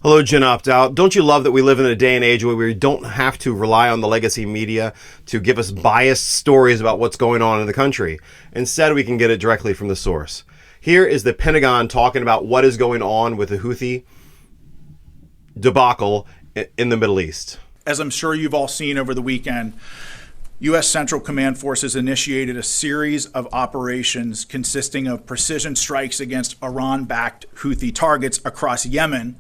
Hello, Jen Opt-Out. Don't you love that we live in a day and age where we don't have to rely on the legacy media to give us biased stories about what's going on in the country? Instead, we can get it directly from the source. Here is the Pentagon talking about what is going on with the Houthi debacle in the Middle East. As I'm sure you've all seen over the weekend, U.S. Central Command Forces initiated a series of operations consisting of precision strikes against Iran-backed Houthi targets across Yemen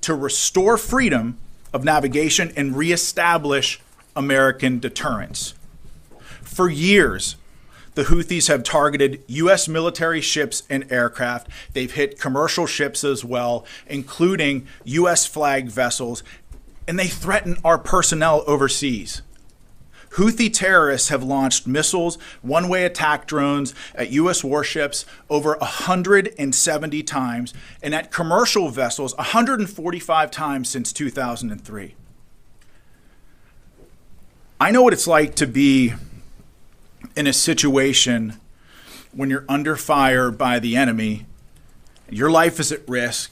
to restore freedom of navigation and reestablish American deterrence. For years, the Houthis have targeted U.S. military ships and aircraft. They've hit commercial ships as well, including U.S. flagged vessels, and they threaten our personnel overseas. Houthi terrorists have launched missiles, one-way attack drones at U.S. warships over 170 times, and at commercial vessels 145 times since 2003. I know what it's like to be in a situation when you're under fire by the enemy. Your life is at risk.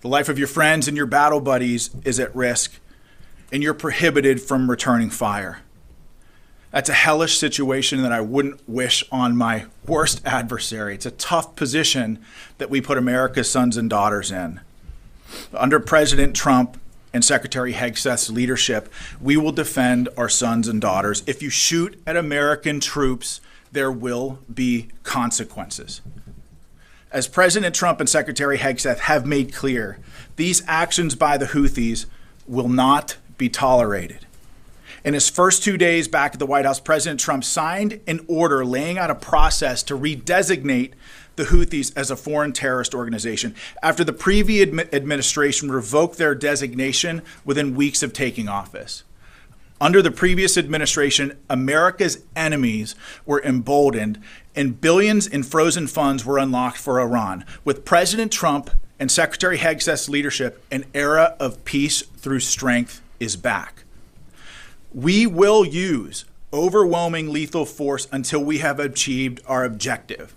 The life of your friends and your battle buddies is at risk, and you're prohibited from returning fire. That's a hellish situation that I wouldn't wish on my worst adversary. It's a tough position that we put America's sons and daughters in. Under President Trump and Secretary Hegseth's leadership, we will defend our sons and daughters. If you shoot at American troops, there will be consequences. As President Trump and Secretary Hegseth have made clear, these actions by the Houthis will not be tolerated. In his first 2 days back at the White House, President Trump signed an order laying out a process to redesignate the Houthis as a foreign terrorist organization after the previous administration revoked their designation within weeks of taking office. Under the previous administration, America's enemies were emboldened and billions in frozen funds were unlocked for Iran. With President Trump and Secretary Hegseth's leadership, an era of peace through strength is back. We will use overwhelming lethal force until we have achieved our objective.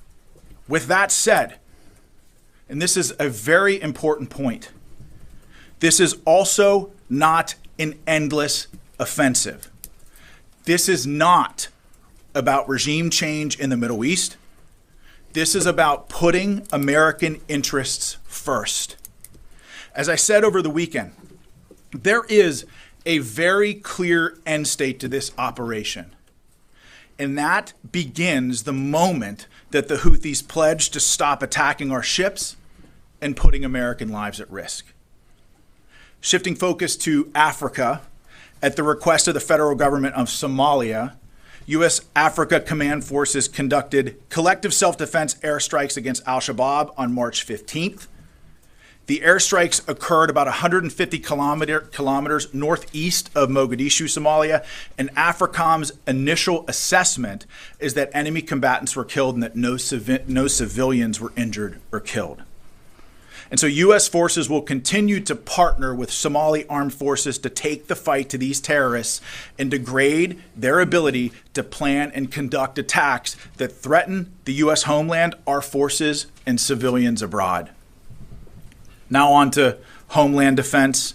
With that said, and this is a very important point, this is also not an endless offensive. This is not about regime change in the Middle East. This is about putting American interests first. As I said over the weekend, there is a very clear end state to this operation. And that begins the moment that the Houthis pledge to stop attacking our ships and putting American lives at risk. Shifting focus to Africa, at the request of the federal government of Somalia, U.S. Africa Command Forces conducted collective self-defense airstrikes against al-Shabaab on March 15th. The airstrikes occurred about 150 kilometers northeast of Mogadishu, Somalia, and AFRICOM's initial assessment is that enemy combatants were killed and that no civilians were injured or killed. And so U.S. forces will continue to partner with Somali armed forces to take the fight to these terrorists and degrade their ability to plan and conduct attacks that threaten the U.S. homeland, our forces, and civilians abroad. Now on to Homeland Defense.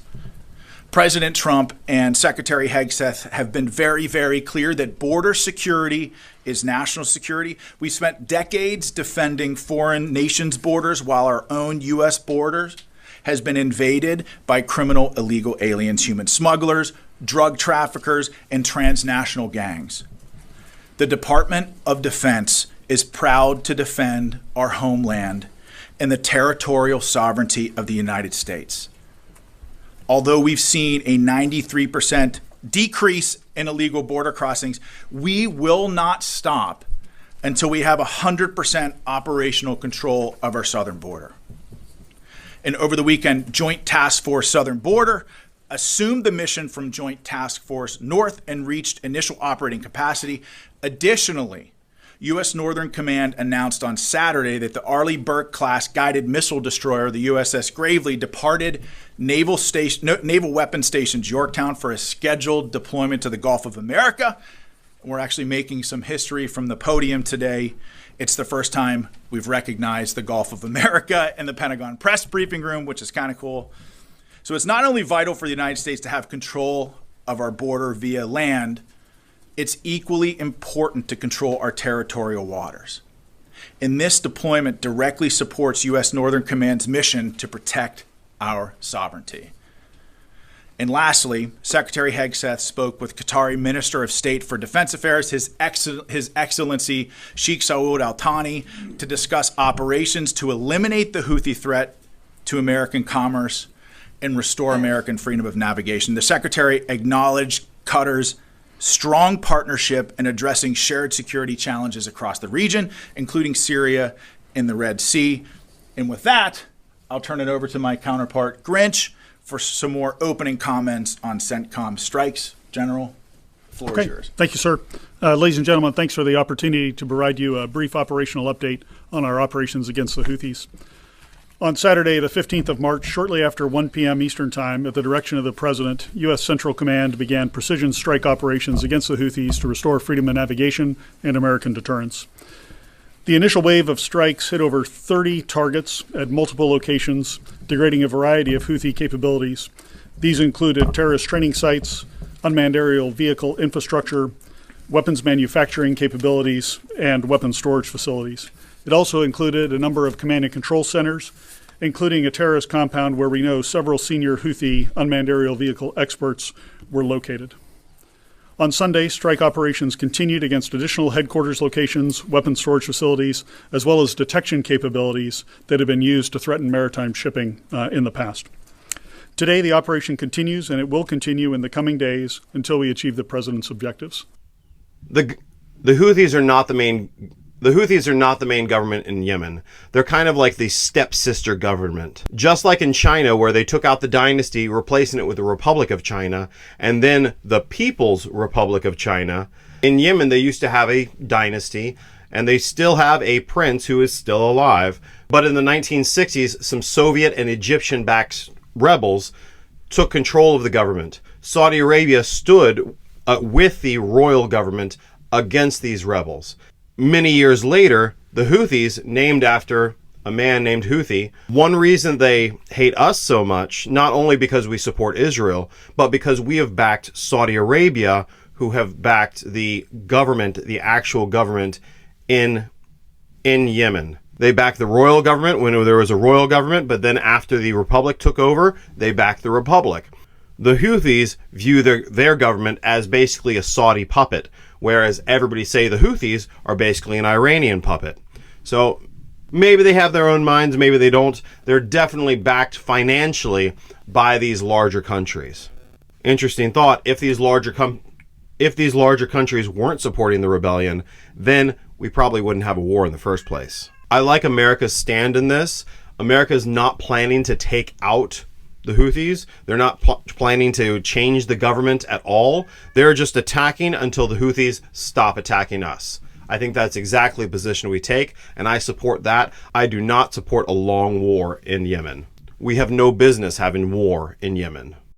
President Trump and Secretary Hegseth have been very, very clear that border security is national security. We spent decades defending foreign nations' borders while our own U.S. borders has been invaded by criminal illegal aliens, human smugglers, drug traffickers, and transnational gangs. The Department of Defense is proud to defend our homeland and the territorial sovereignty of the United States. Although we've seen a 93% decrease in illegal border crossings, we will not stop until we have 100% operational control of our southern border. And over the weekend, Joint Task Force Southern Border assumed the mission from Joint Task Force North and reached initial operating capacity. Additionally, U.S. Northern Command announced on Saturday that the Arleigh Burke-class guided missile destroyer, the USS Gravely, departed Naval Weapons Station Yorktown for a scheduled deployment to the Gulf of America. We're actually making some history from the podium today. It's the first time we've recognized the Gulf of America in the Pentagon press briefing room, which is kind of cool. So it's not only vital for the United States to have control of our border via land, it's equally important to control our territorial waters. And this deployment directly supports U.S. Northern Command's mission to protect our sovereignty. And lastly, Secretary Hegseth spoke with Qatari Minister of State for Defense Affairs, His Excellency Sheikh Saud Al Thani, to discuss operations to eliminate the Houthi threat to American commerce and restore American freedom of navigation. The Secretary acknowledged Qatar's strong partnership in addressing shared security challenges across the region, including Syria and the Red Sea. And with that, I'll turn it over to my counterpart, Grinch, for some more opening comments on CENTCOM strikes. General, the floor is yours. Thank you, sir. Ladies and gentlemen, thanks for the opportunity to provide you a brief operational update on our operations against the Houthis. On Saturday, the 15th of March, shortly after 1 p.m. Eastern Time, at the direction of the President, U.S. Central Command began precision strike operations against the Houthis to restore freedom of navigation and American deterrence. The initial wave of strikes hit over 30 targets at multiple locations, degrading a variety of Houthi capabilities. These included terrorist training sites, unmanned aerial vehicle infrastructure, weapons manufacturing capabilities, and weapons storage facilities. It also included a number of command and control centers, including a terrorist compound where we know several senior Houthi unmanned aerial vehicle experts were located. On Sunday, strike operations continued against additional headquarters locations, weapons storage facilities, as well as detection capabilities that have been used to threaten maritime shipping in the past. Today, the operation continues, and it will continue in the coming days until we achieve the President's objectives. The Houthis are not the main. The Houthis are not the main government in Yemen. They're kind of like the stepsister government. Just like in China, where they took out the dynasty, replacing it with the Republic of China, and then the People's Republic of China. In Yemen, they used to have a dynasty, and they still have a prince who is still alive. But in the 1960s, some Soviet and Egyptian-backed rebels took control of the government. Saudi Arabia stood with the royal government against these rebels. Many years later, the Houthis, named after a man named Houthi, one reason they hate us so much, not only because we support Israel, but because we have backed Saudi Arabia, who have backed the government, the actual government in Yemen. They backed the royal government when there was a royal government, but then after the republic took over, they backed the republic. The Houthis view their government as basically a Saudi puppet, whereas everybody say the Houthis are basically an Iranian puppet. So maybe they have their own minds, maybe they don't. They're definitely backed financially by these larger countries. Interesting thought, if these larger countries weren't supporting the rebellion, then we probably wouldn't have a war in the first place. I like America's stand in this. America's not planning to take out the Houthis. They're not planning to change the government at all. They're just attacking until the Houthis stop attacking us. I think that's exactly the position we take, and I support that. I do not support a long war in Yemen. We have no business having war in Yemen.